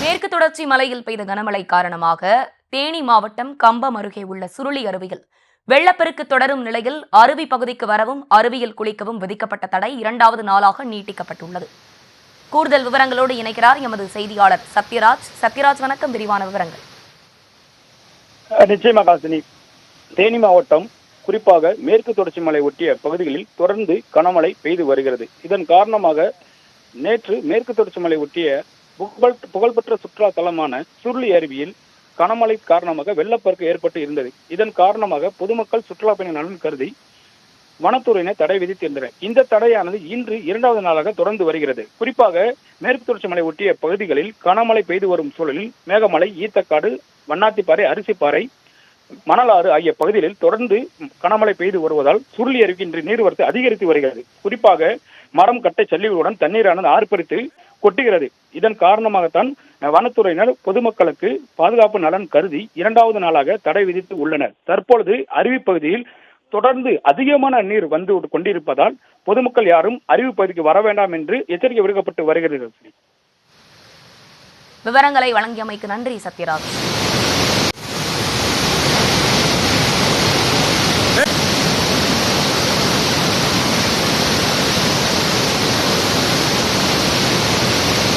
மேற்கு தொடர்ச்சி மலையில் பெய்த கனமழை காரணமாக தேனி மாவட்டம் கம்பம் அருகே உள்ள சுருளி அருவியில் வெள்ளப்பெருக்கு தொடரும் நிலையில் அருவி பகுதிக்கு வரவும் அருவியில் குளிக்கவும் விதிக்கப்பட்ட தடை 2வது நாளாக நீட்டிக்கப்பட்டுள்ளது. கூடுதல் விவரங்களோடு இணைக்கிறார் எமது செய்தியாளர் சத்யராஜ். சத்யராஜ், வணக்கம். விரிவான விவரங்கள். நிச்சயமாக தேனி மாவட்டம் குறிப்பாக மேற்கு தொடர்ச்சி மலை ஒட்டிய பகுதிகளில் தொடர்ந்து கனமழை பெய்து வருகிறது. இதன் காரணமாக நேற்று மேற்கு தொடர்ச்சி மலை ஒட்டிய புகழ்பெற்ற சுற்றுலா தலமான சுருளி அருவியில் கனமழை காரணமாக வெள்ளப்பெருக்கு ஏற்பட்டு இருந்தது. இதன் காரணமாக பொதுமக்கள் சுற்றுலா பயணி நலன் கருதி வனத்துறையினர் தடை விதித்திருந்தனர். இந்த தடையானது இன்று 2வது நாளாக தொடர்ந்து வருகிறது. குறிப்பாக மேற்கு தொடர்ச்சி மலை ஒட்டிய பகுதிகளில் கனமழை பெய்து வரும் சூழலில் மேகமலை, ஈத்தக்காடு, வண்ணாத்திப்பாறை, அரிசிப்பாறை, மணலாறு ஆகிய பகுதிகளில் தொடர்ந்து கனமழை பெய்து வருவதால் சுருளி அருவிக்கு இன்று நீர்வரத்து அதிகரித்து வருகிறது. குறிப்பாக மரம், கட்டை, சல்லிகளுடன் தண்ணீரானது ஆர்ப்பரித்து கொட்டுகிறது. இதன் காரணமாகத்தான் வனத்துறையினர் பொதுமக்களுக்கு பாதுகாப்பு நலன் கருதி 2வது நாளாக தடை விதித்து உள்ளனர். தற்பொழுது அருவி பகுதியில் தொடர்ந்து அதிகமான நீர் வந்து கொண்டிருப்பதால் பொதுமக்கள் யாரும் அருவி பகுதிக்கு வர வேண்டாம் என்று எச்சரிக்கை விடுக்கப்பட்டு வருகிறது. விவரங்களை வழங்கியமைக்கு நன்றி சத்யராஜ்.